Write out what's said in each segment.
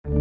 For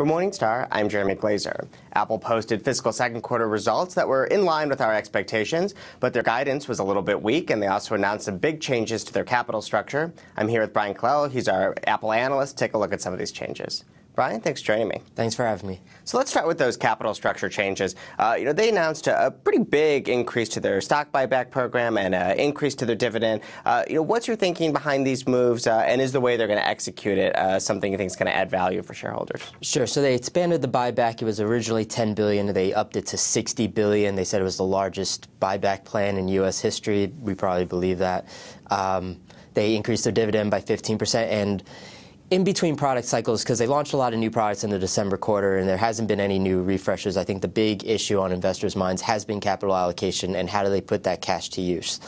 Morningstar, I'm Jeremy Glazer. Apple posted fiscal second quarter results that were in line with our expectations, but their guidance was a little bit weak, and they also announced some big changes to their capital structure. I'm here with Brian Clell. He's our Apple analyst. Take a look at some of these changes. Brian, thanks for joining me. Thanks for having me. So let's start with those capital structure changes. They announced a pretty big increase to their stock buyback program and an increase to their dividend. What's your thinking behind these moves, and is the way they're going to execute it something you think is going to add value for shareholders? Sure. So they expanded the buyback. It was originally $10 billion. They upped it to $60 billion. They said it was the largest buyback plan in U.S. history. We probably believe that. They increased their dividend by 15%. And in between product cycles, because they launched a lot of new products in the December quarter and there hasn't been any new refreshes, I think the big issue on investors' minds has been capital allocation and how do they put that cash to use.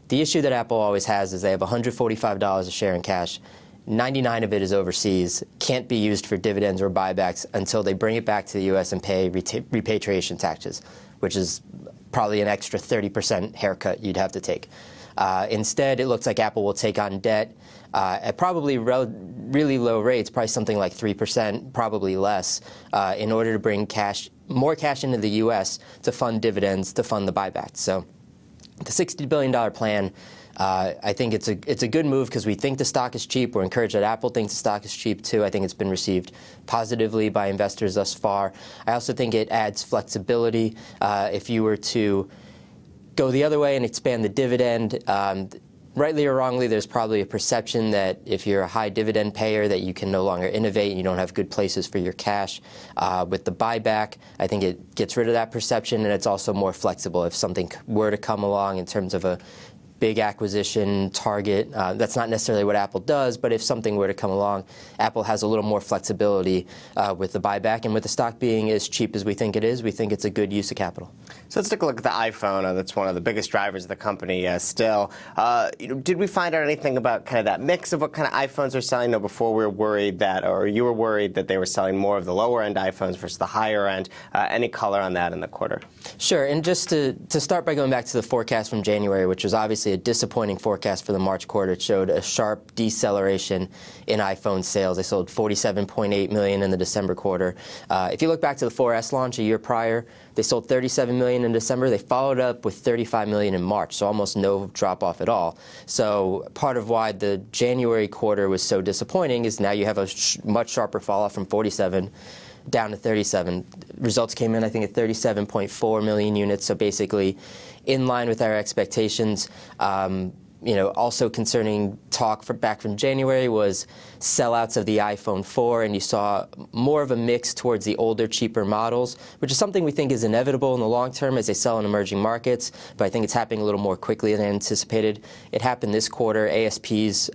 The issue that Apple always has is they have $145 a share in cash. 99 of it is overseas, can't be used for dividends or buybacks until they bring it back to the U.S. and pay repatriation taxes, which is probably an extra 30% haircut you'd have to take. Instead, it looks like Apple will take on debt at probably really low rates, probably something like 3%, probably less, in order to bring more cash into the U.S. to fund dividends, to fund the buyback. So the $60 billion plan, I think it's a good move because we think the stock is cheap. We're encouraged that Apple thinks the stock is cheap, too. I think it's been received positively by investors thus far. I also think it adds flexibility. If you were to go the other way and expand the dividend, rightly or wrongly, there's probably a perception that if you're a high dividend payer that you can no longer innovate and you don't have good places for your cash. With the buyback, I think it gets rid of that perception, and it's also more flexible. If something were to come along in terms of a big acquisition target, that's not necessarily what Apple does, but if something were to come along, Apple has a little more flexibility with the buyback. And with the stock being as cheap as we think it is, we think it's a good use of capital. So let's take a look at the iPhone. That's one of the biggest drivers of the company still. Did we find out anything about kind of that mix of what kind of iPhones are selling? Before we were worried that, or you were worried that they were selling more of the lower-end iPhones versus the higher-end. Any color on that in the quarter? Sure. And just to start by going back to the forecast from January, which was obviously a disappointing forecast for the March quarter. It showed a sharp deceleration in iPhone sales. They sold 47.8 million in the December quarter. If you look back to the 4S launch a year prior, they sold 37 million in December. They followed up with 35 million in March, so almost no drop-off at all. So part of why the January quarter was so disappointing is now you have a much sharper fall-off from 47 down to 37. Results came in, I think, at 37.4 million units, so basically in line with our expectations. Also concerning talk back from January was sellouts of the iPhone 4, and you saw more of a mix towards the older, cheaper models, which is something we think is inevitable in the long term as they sell in emerging markets, but I think it's happening a little more quickly than anticipated. It happened this quarter. ASPs,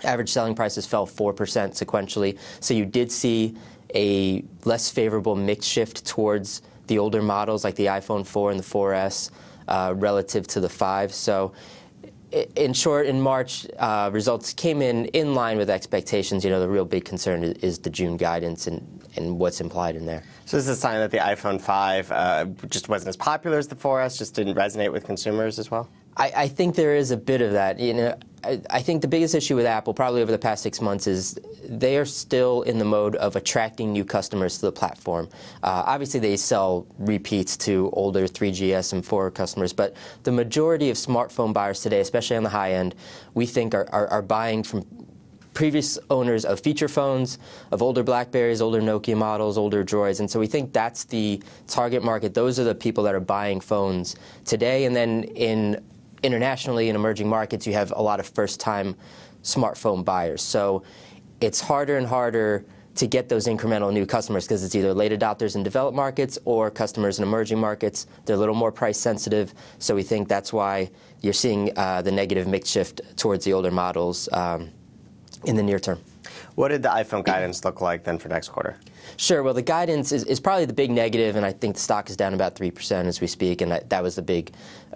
average selling prices, fell 4% sequentially, so you did see a less favorable mix shift towards the older models like the iPhone 4 and the 4S relative to the 5. So in short, in March, results came in line with expectations. The real big concern is the June guidance and what's implied in there. So this is a sign that the iPhone 5 just wasn't as popular as the 4S, just didn't resonate with consumers as well? I think there is a bit of that. I think the biggest issue with Apple probably over the past 6 months is they are still in the mode of attracting new customers to the platform. Obviously, they sell repeats to older 3GS and 4 customers, but the majority of smartphone buyers today, especially on the high end, we think are buying from previous owners of feature phones, of older BlackBerries, older Nokia models, older Droids, and so we think that's the target market. Those are the people that are buying phones today, and then internationally, in emerging markets, you have a lot of first-time smartphone buyers. So it's harder and harder to get those incremental new customers because it's either late adopters in developed markets or customers in emerging markets. They're a little more price sensitive, so we think that's why you're seeing the negative mix shift towards the older models in the near term. What did the iPhone guidance look like then for next quarter? Sure. Well, the guidance is probably the big negative, and I think the stock is down about 3% as we speak, and that was the big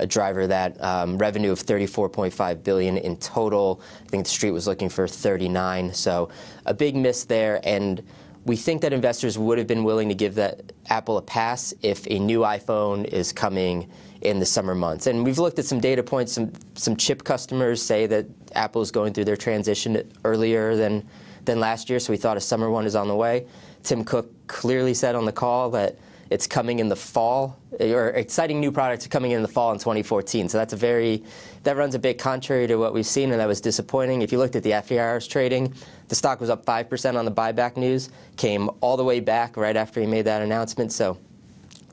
driver of that. Revenue of $34.5 billion in total. I think the street was looking for 39, so a big miss there. And We think that investors would have been willing to give that Apple a pass if a new iPhone is coming in the summer months. And we've looked at some data points. Some chip customers say that Apple is going through their transition earlier than last year, so we thought a summer one is on the way. Tim Cook clearly said on the call that it's coming in the fall, or exciting new products are coming in the fall in 2014. So that runs a bit contrary to what we've seen, and that was disappointing. If you looked at the after-hours trading, the stock was up 5% on the buyback news, came all the way back right after he made that announcement. So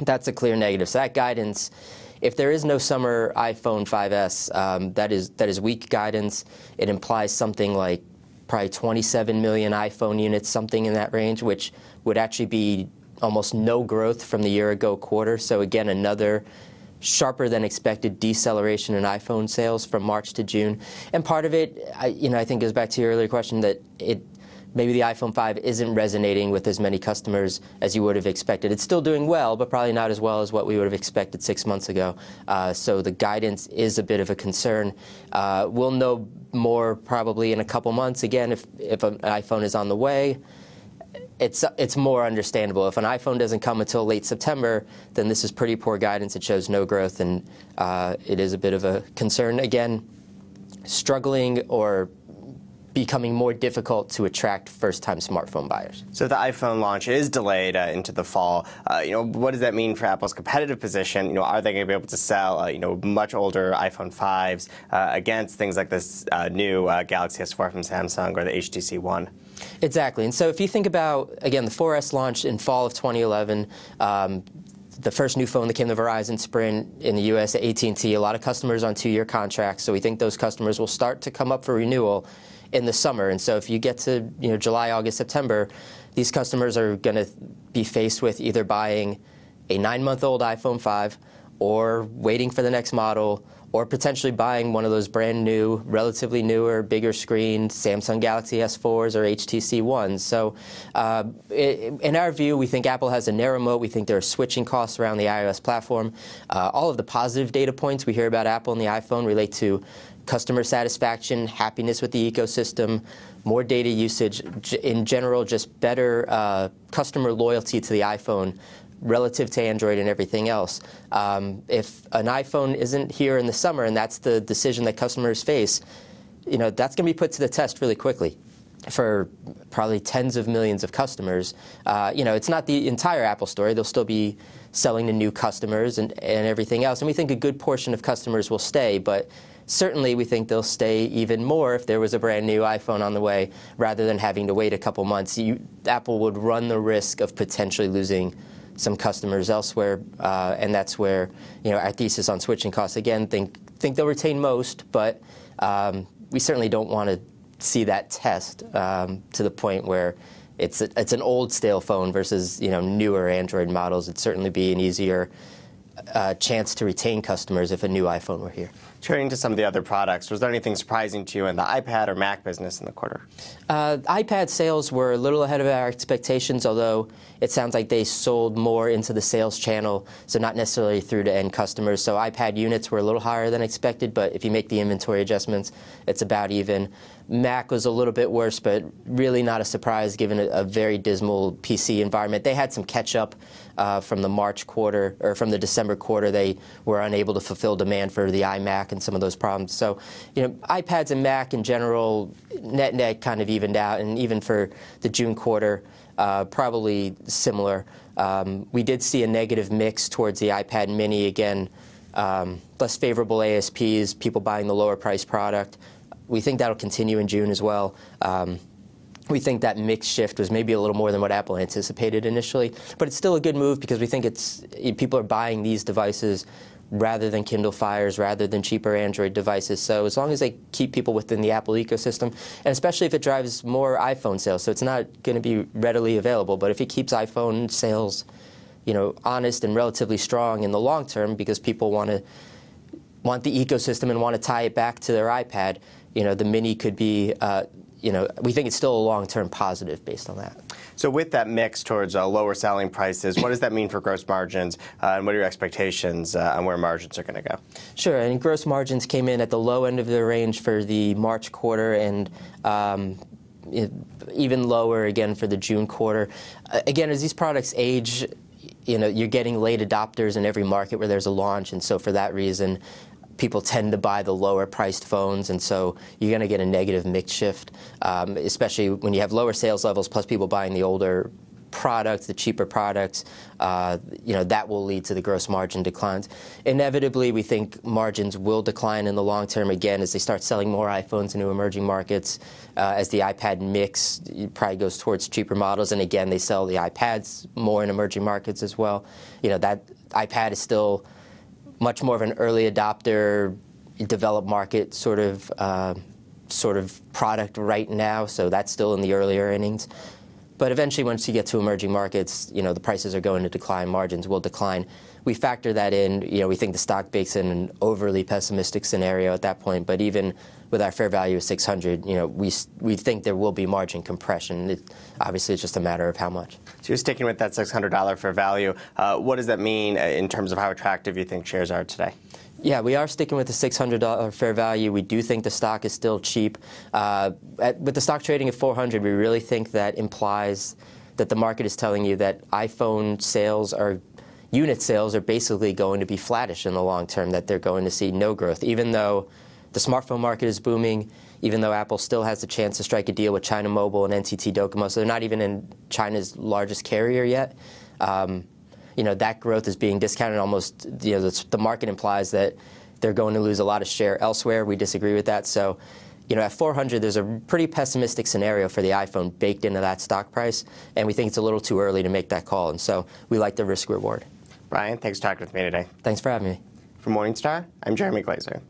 that's a clear negative. So that guidance, if there is no summer iPhone 5S, that is weak guidance. It implies something like probably 27 million iPhone units, something in that range, which would actually be almost no growth from the year-ago quarter. So again, another sharper than expected deceleration in iPhone sales from March to June. And part of it, I think goes back to your earlier question that maybe the iPhone 5 isn't resonating with as many customers as you would have expected. It's still doing well, but probably not as well as what we would have expected 6 months ago. So the guidance is a bit of a concern. We'll know more probably in a couple months. Again, if an iPhone is on the way, it's more understandable. If an iPhone doesn't come until late September, then this is pretty poor guidance. It shows no growth, and it is a bit of a concern. Again, struggling or becoming more difficult to attract first-time smartphone buyers. So the iPhone launch is delayed into the fall. What does that mean for Apple's competitive position? Are they going to be able to sell, much older iPhone 5s against things like this new Galaxy S4 from Samsung or the HTC One? Exactly. And so if you think about, again, the 4S launched in fall of 2011, the first new phone that came to Verizon, Sprint in the U.S. at AT&T, a lot of customers on 2-year contracts. So we think those customers will start to come up for renewal in the summer. And so if you get to July, August, September, these customers are going to be faced with either buying a 9-month-old iPhone 5 or waiting for the next model, or potentially buying one of those brand new, relatively newer, bigger screen Samsung Galaxy S4s or HTC Ones. So in our view, we think Apple has a narrow moat. We think there are switching costs around the iOS platform. All of the positive data points we hear about Apple and the iPhone relate to customer satisfaction, happiness with the ecosystem, more data usage, in general, just better customer loyalty to the iPhone relative to Android and everything else. If an iPhone isn't here in the summer, and that's the decision that customers face, that's going to be put to the test really quickly for probably tens of millions of customers. It's not the entire Apple story. They'll still be selling to new customers and everything else. And we think a good portion of customers will stay, but certainly we think they'll stay even more if there was a brand new iPhone on the way, rather than having to wait a couple months. Apple would run the risk of potentially losing some customers elsewhere, and that's where our thesis on switching costs, again, think they'll retain most, but we certainly don't want to see that test to the point where it's an old stale phone versus newer Android models. It'd certainly be an easier chance to retain customers if a new iPhone were here. Turning to some of the other products, was there anything surprising to you in the iPad or Mac business in the quarter? iPad sales were a little ahead of our expectations, although it sounds like they sold more into the sales channel, so not necessarily through to end customers. So iPad units were a little higher than expected, but if you make the inventory adjustments, it's about even. Mac was a little bit worse, but really not a surprise given a very dismal PC environment. They had some catch-up from the March quarter, or from the December quarter. They were unable to fulfill demand for the iMac and some of those problems. So, iPads and Mac in general, net kind of evened out, and even for the June quarter, probably similar. We did see a negative mix towards the iPad mini, again, less favorable ASPs, people buying the lower price product. We think that'll continue in June as well. We think that mix shift was maybe a little more than what Apple anticipated initially, but it's still a good move because we think people are buying these devices rather than Kindle Fires, rather than cheaper Android devices. So as long as they keep people within the Apple ecosystem, and especially if it drives more iPhone sales, so it's not going to be readily available, but if it keeps iPhone sales, honest and relatively strong in the long term, because people want the ecosystem and want to tie it back to their iPad, the Mini could be, we think it's still a long-term positive based on that. So with that mix towards lower selling prices, what does that mean for gross margins, and what are your expectations on where margins are going to go? Sure, and gross margins came in at the low end of the range for the March quarter, and even lower again for the June quarter. Again, as these products age, you're getting late adopters in every market where there's a launch, and so for that reason, people tend to buy the lower priced phones, and so you're going to get a negative mix shift, especially when you have lower sales levels plus people buying the older products, the cheaper products. That will lead to the gross margin declines. Inevitably, we think margins will decline in the long term again as they start selling more iPhones into emerging markets, as the iPad mix probably goes towards cheaper models, and again, they sell the iPads more in emerging markets as well. That iPad is still much more of an early adopter, developed market sort of product right now, so that's still in the earlier innings. But eventually, once you get to emerging markets, the prices are going to decline, margins will decline. We factor that in. We think the stock bakes in an overly pessimistic scenario at that point. But even with our fair value of 600, we think there will be margin compression. Obviously, it's just a matter of how much. So you're sticking with that $600 fair value. What does that mean in terms of how attractive you think shares are today? Yeah, we are sticking with the $600 fair value. We do think the stock is still cheap. With the stock trading at 400, we really think that implies that the market is telling you that iPhone sales unit sales are basically going to be flattish in the long term, that they're going to see no growth. Even though the smartphone market is booming, even though Apple still has the chance to strike a deal with China Mobile and NTT Docomo, so they're not even in China's largest carrier yet. That growth is being discounted almost. The market implies that they're going to lose a lot of share elsewhere. We disagree with that. So, at 400, there's a pretty pessimistic scenario for the iPhone baked into that stock price, and we think it's a little too early to make that call. And so we like the risk reward. Brian, thanks for talking with me today. Thanks for having me. For Morningstar, I'm Jeremy Glazer.